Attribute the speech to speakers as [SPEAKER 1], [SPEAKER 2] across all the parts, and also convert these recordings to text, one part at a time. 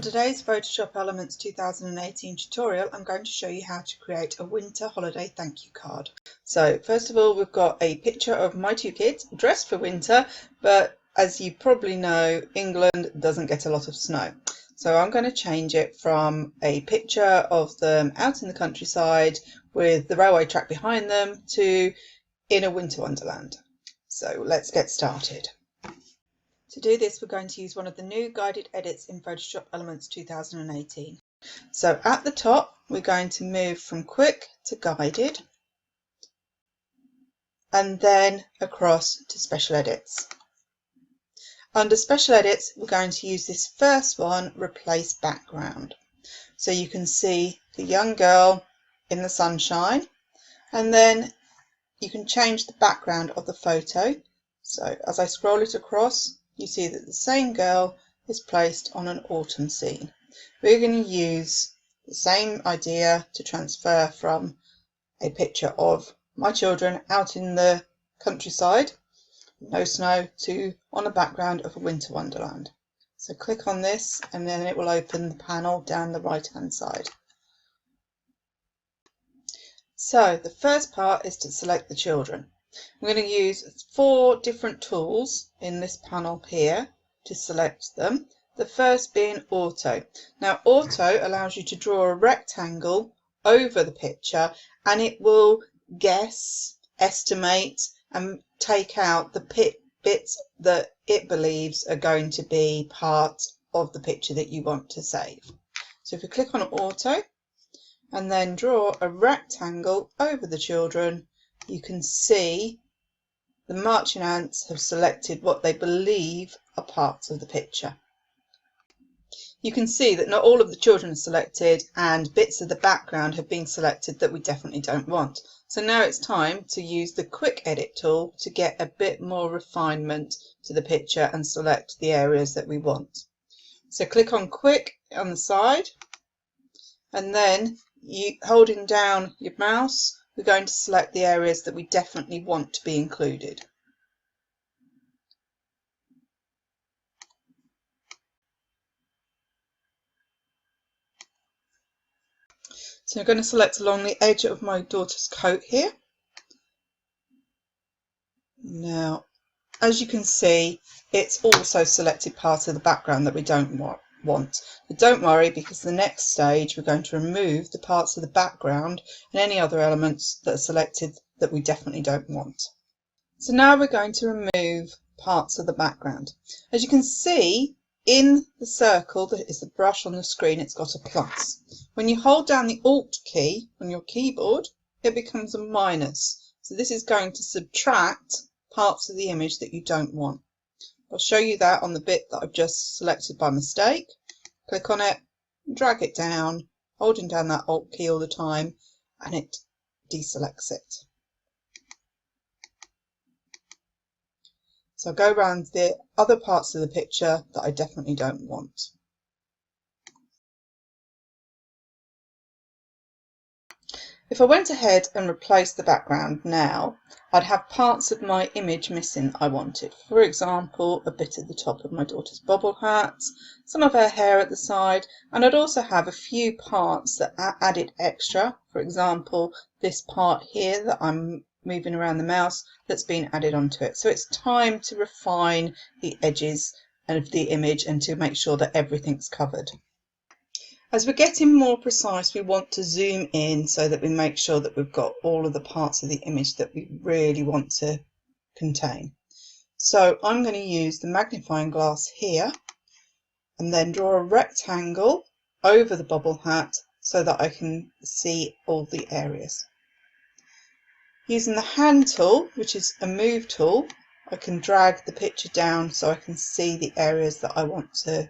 [SPEAKER 1] today's Photoshop Elements 2018 tutorial, I'm going to show you how to create a winter holiday thank you card. So first of all, we've got a picture of my two kids dressed for winter, but as you probably know, England doesn't get a lot of snow. So I'm going to change it from a picture of them out in the countryside with the railway track behind them to in a winter wonderland. So let's get started. To do this, we're going to use one of the new guided edits in Photoshop Elements 2018. So at the top, we're going to move from quick to guided and then across to special edits. Under special edits, we're going to use this first one, replace background. So you can see the young girl in the sunshine, and then you can change the background of the photo. So as I scroll it across, you see that the same girl is placed on an autumn scene. We're going to use the same idea to transfer from a picture of my children out in the countryside, no snow, to on a background of a winter wonderland. So click on this and then it will open the panel down the right hand side. So the first part is to select the children. We're going to use 4 different tools in this panel here to select them. The first being Auto. Now Auto allows you to draw a rectangle over the picture and it will guess, estimate and take out the bits that it believes are going to be part of the picture that you want to save. So if you click on Auto and then draw a rectangle over the children, you can see the marching ants have selected what they believe are parts of the picture. You can see that not all of the children are selected and bits of the background have been selected that we definitely don't want. So now it's time to use the quick edit tool to get a bit more refinement to the picture and select the areas that we want. So click on quick on the side and then holding down your mouse, we're going to select the areas that we definitely want to be included. So I'm going to select along the edge of my daughter's coat here. Now, as you can see, it's also selected part of the background that we don't want. But don't worry, because the next stage we're going to remove the parts of the background and any other elements that are selected that we definitely don't want. So now we're going to remove parts of the background. As you can see, in the circle that is the brush on the screen, it's got a plus. When you hold down the Alt key on your keyboard, it becomes a minus. So this is going to subtract parts of the image that you don't want. I'll show you that on the bit that I've just selected by mistake. Click on it, drag it down, holding down that Alt key all the time, and it deselects it. So I'll go around the other parts of the picture that I definitely don't want. If I went ahead and replaced the background now, I'd have parts of my image missing that I wanted. For example, a bit at the top of my daughter's bobble hat, some of her hair at the side, and I'd also have a few parts that are added extra. For example, this part here that I'm moving around the mouse that's been added onto it. So it's time to refine the edges of the image and to make sure that everything's covered. As we're getting more precise, we want to zoom in so that we make sure that we've got all of the parts of the image that we really want to contain. So I'm going to use the magnifying glass here and then draw a rectangle over the bobble hat so that I can see all the areas. Using the hand tool, which is a move tool, I can drag the picture down so I can see the areas that I want to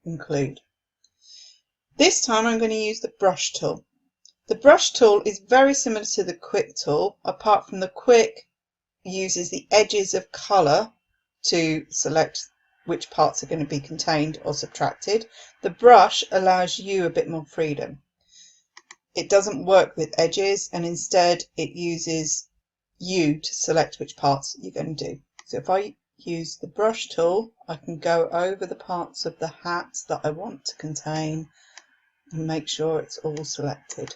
[SPEAKER 1] include. This time I'm going to use the brush tool. The brush tool is very similar to the quick tool, apart from the quick uses the edges of colour to select which parts are going to be contained or subtracted. The brush allows you a bit more freedom. It doesn't work with edges and instead it uses you to select which parts you're going to do. So if I use the brush tool, I can go over the parts of the hat that I want to contain and make sure it's all selected.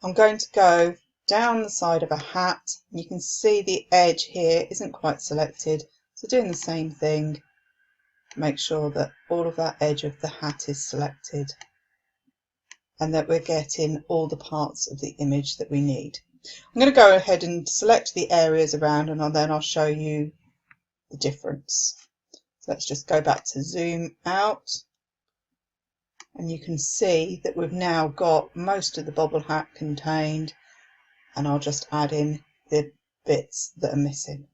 [SPEAKER 1] I'm going to go down the side of a hat. You can see the edge here isn't quite selected, so doing the same thing, make sure that all of that edge of the hat is selected and that we're getting all the parts of the image that we need. I'm going to go ahead and select the areas around, and then I'll show you the difference. So let's just go back to zoom out, and you can see that we've now got most of the bobble hat contained, and I'll just add in the bits that are missing.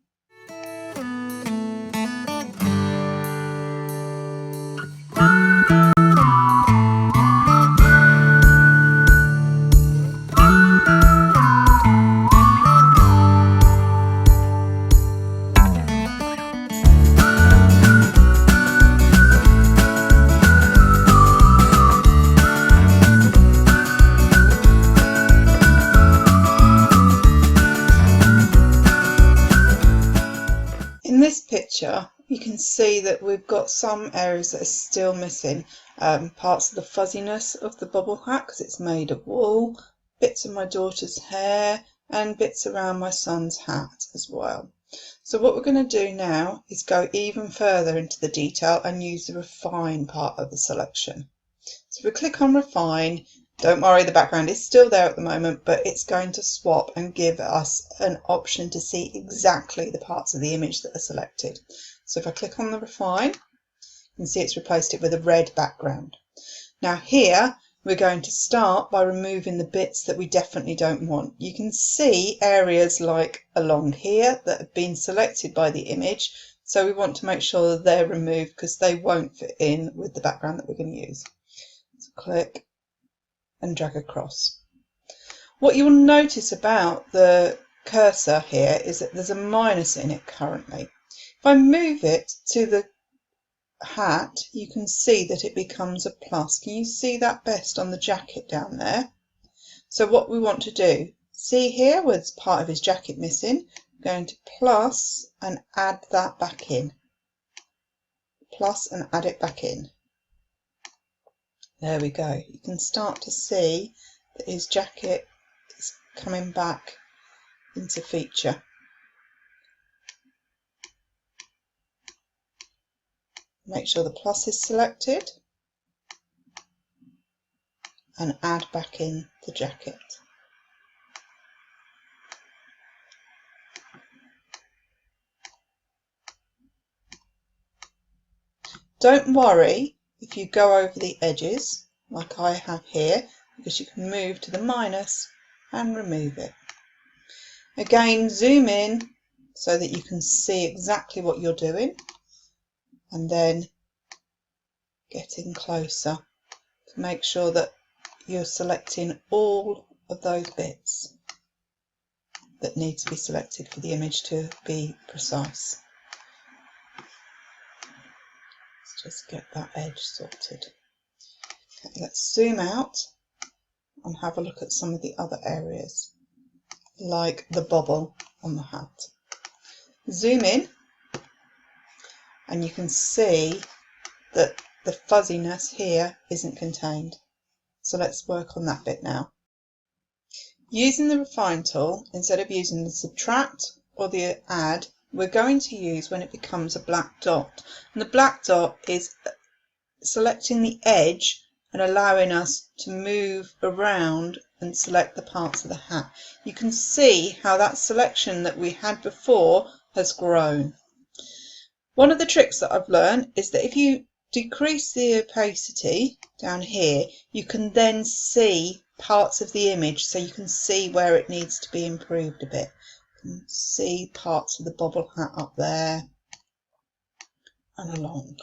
[SPEAKER 1] In this picture you can see that we've got some areas that are still missing, parts of the fuzziness of the bobble hat because it's made of wool, bits of my daughter's hair and bits around my son's hat as well. So what we're going to do now is go even further into the detail and use the refine part of the selection. So if we click on refine, don't worry, the background is still there at the moment, but it's going to swap and give us an option to see exactly the parts of the image that are selected. So if I click on the refine, you can see it's replaced it with a red background. Now here we're going to start by removing the bits that we definitely don't want. You can see areas like along here that have been selected by the image, so we want to make sure that they're removed because they won't fit in with the background that we're going to use. So click and drag across. What you'll notice about the cursor here is that there's a minus in it currently. If I move it to the hat, you can see that it becomes a plus. Can you see that best on the jacket down there? So what we want to do, see here where there's part of his jacket missing, I'm going to plus and add that back in. Plus and add it back in. There we go. You can start to see that his jacket is coming back into feature. Make sure the plus is selected and add back in the jacket. Don't worry if you go over the edges like I have here, because you can move to the minus and remove it. Again, zoom in so that you can see exactly what you're doing, and then getting closer to make sure that you're selecting all of those bits that need to be selected for the image to be precise. Just get that edge sorted. Okay, let's zoom out and have a look at some of the other areas, like the bobble on the hat. Zoom in and you can see that the fuzziness here isn't contained. So let's work on that bit now. Using the refine tool, instead of using the subtract or the add, we're going to use when it becomes a black dot, and the black dot is selecting the edge and allowing us to move around and select the parts of the hat. You can see how that selection that we had before has grown. One of the tricks that I've learned is that if you decrease the opacity down here, you can then see parts of the image, so you can see where it needs to be improved a bit. You can see parts of the bobble hat up there and along.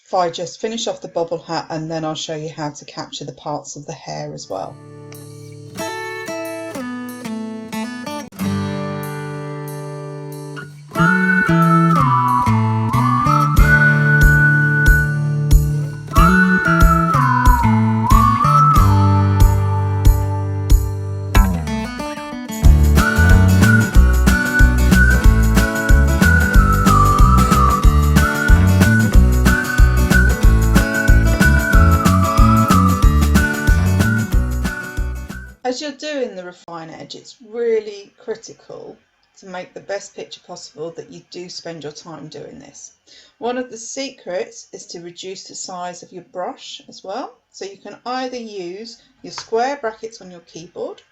[SPEAKER 1] If I just finish off the bobble hat, and then I'll show you how to capture the parts of the hair as well. you're doing the refine edge, it's really critical to make the best picture possible that you do spend your time doing this. One of the secrets is to reduce the size of your brush as well. So you can either use your square brackets on your keyboard,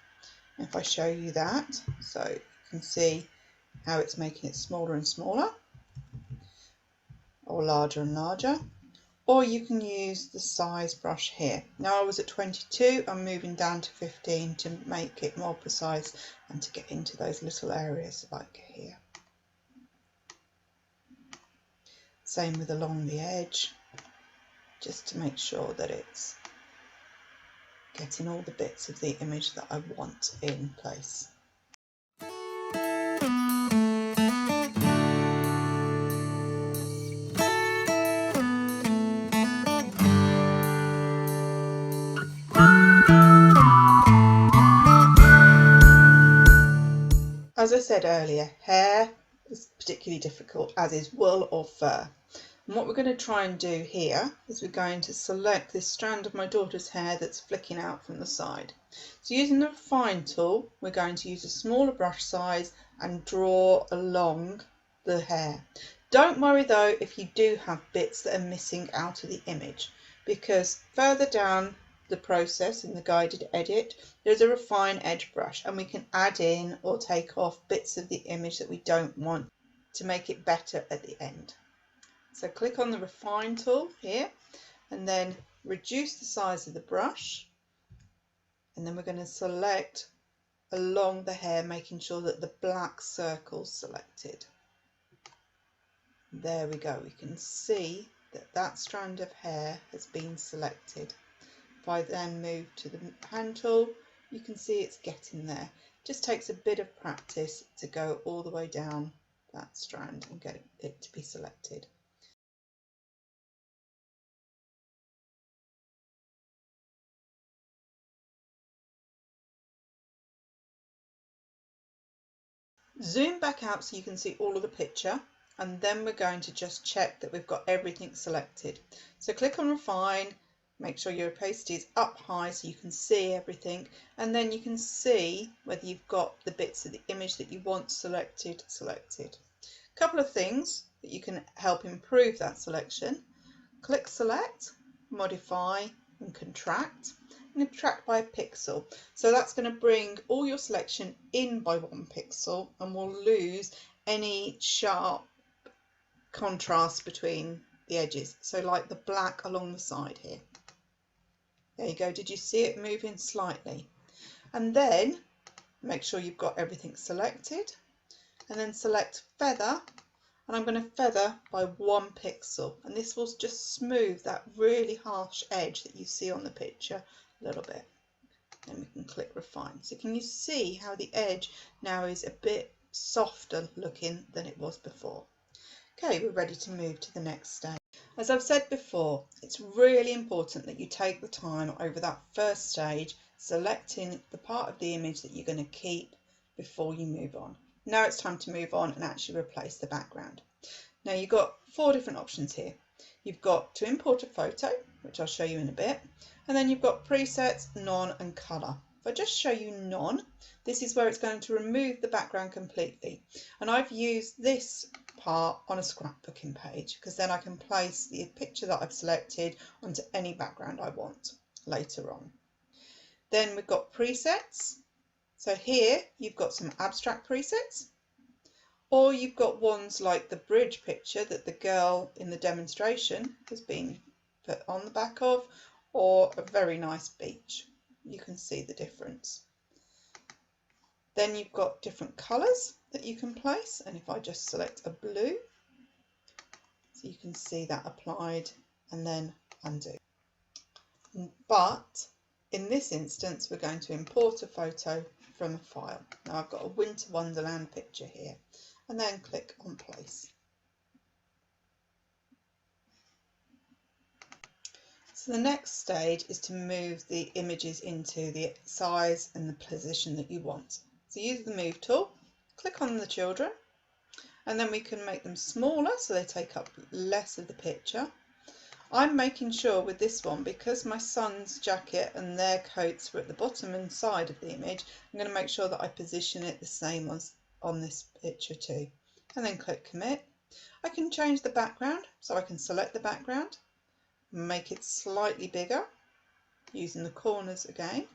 [SPEAKER 1] if I show you that, so you can see how it's making it smaller and smaller, or larger and larger, or you can use the size brush here. Now I was at 22, I'm moving down to 15 to make it more precise and to get into those little areas like here. Same with along the edge, just to make sure that it's getting all the bits of the image that I want in place. As I said earlier, hair is particularly difficult, as is wool or fur. And what we're going to try and do here is we're going to select this strand of my daughter's hair that's flicking out from the side. So using the refine tool, we're going to use a smaller brush size and draw along the hair. Don't worry though if you do have bits that are missing out of the image, because further down the process in the guided edit, there's a refine edge brush and we can add in or take off bits of the image that we don't want to make it better at the end. So click on the refine tool here and then reduce the size of the brush, and then we're going to select along the hair, making sure that the black circle's selected. There we go, we can see that that strand of hair has been selected. If I then move to the hand tool, you can see it's getting there. It just takes a bit of practice to go all the way down that strand and get it to be selected. Zoom back out so you can see all of the picture, and then we're going to just check that we've got everything selected. So click on refine, make sure your opacity is up high so you can see everything, and then you can see whether you've got the bits of the image that you want selected. A couple of things that you can help improve that selection. Click select, modify and contract. And contract by a pixel. So that's going to bring all your selection in by 1 pixel, and we'll lose any sharp contrast between the edges. So like the black along the side here. There you go. Did you see it moving slightly? And then make sure you've got everything selected, and then select feather, and I'm going to feather by 1 pixel, and this will just smooth that really harsh edge that you see on the picture a little bit. Then we can click refine. So can you see how the edge now is a bit softer looking than it was before? Okay, we're ready to move to the next stage. As I've said before, it's really important that you take the time over that first stage, selecting the part of the image that you're going to keep before you move on. Now it's time to move on and actually replace the background. Now you've got 4 different options here. You've got to import a photo, which I'll show you in a bit, and then you've got presets, none and colour. If I just show you none, this is where it's going to remove the background completely. And I've used this part on a scrapbooking page because then I can place the picture that I've selected onto any background I want later on. Then we've got presets. So here you've got some abstract presets, or you've got ones like the bridge picture that the girl in the demonstration has been put on the back of, or a very nice beach. You can see the difference. Then you've got different colours that you can place, and if I just select a blue, so you can see that applied, and then undo. But in this instance we're going to import a photo from a file. Now I've got a Winter Wonderland picture here, and then click on place. So the next stage is to move the images into the size and the position that you want. So use the move tool, click on the children, and then we can make them smaller so they take up less of the picture. I'm making sure with this one, because my son's jacket and their coats were at the bottom and side of the image, I'm going to make sure that I position it the same as on this picture too. And then click commit. I can change the background, so I can select the background, make it slightly bigger using the corners again,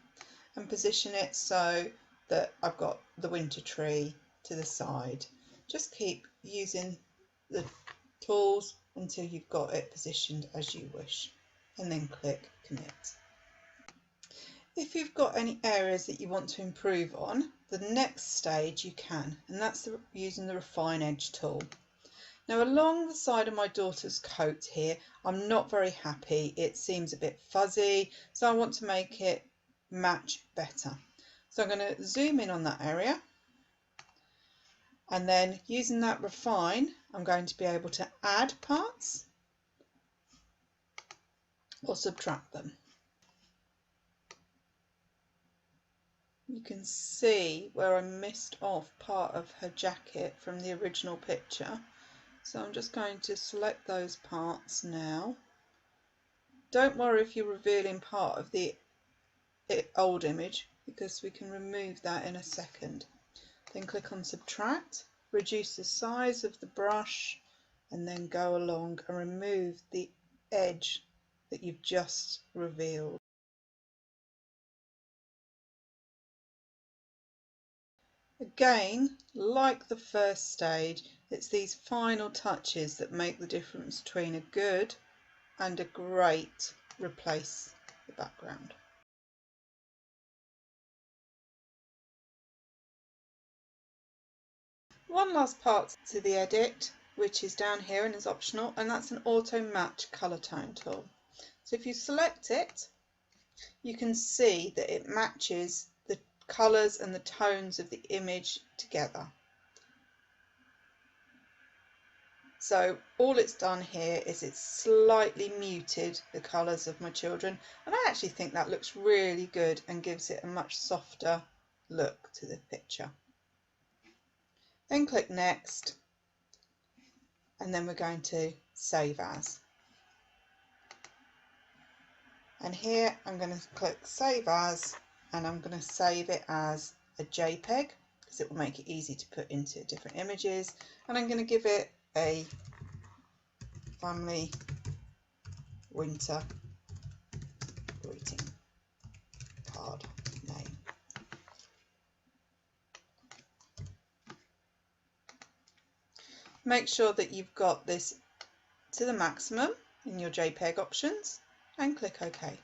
[SPEAKER 1] and position it so that I've got the winter tree to the side. Just keep using the tools until you've got it positioned as you wish, and then click commit. If you've got any areas that you want to improve on, the next stage you can, and that's using the refine edge tool. Now along the side of my daughter's coat here, I'm not very happy. It seems a bit fuzzy, so I want to make it match better. So I'm going to zoom in on that area, and then using that refine, I'm going to be able to add parts or subtract them. You can see where I missed off part of her jacket from the original picture. So I'm just going to select those parts now. Don't worry if you're revealing part of the old image, because we can remove that in a second. Then click on subtract, reduce the size of the brush, and then go along and remove the edge that you've just revealed. Again, like the first stage, it's these final touches that make the difference between a good and a great replace the background. One last part to the edit, which is down here and is optional, and that's an auto match colour tone tool. So if you select it, you can see that it matches the colours and the tones of the image together. So all it's done here is it's slightly muted the colours of my children, and I actually think that looks really good and gives it a much softer look to the picture. Then click next, and then we're going to save as. And here I'm going to click save as, and I'm going to save it as a JPEG because it will make it easy to put into different images, and I'm going to give it a family winter greeting card name. Make sure that you've got this to the maximum in your JPEG options and click OK.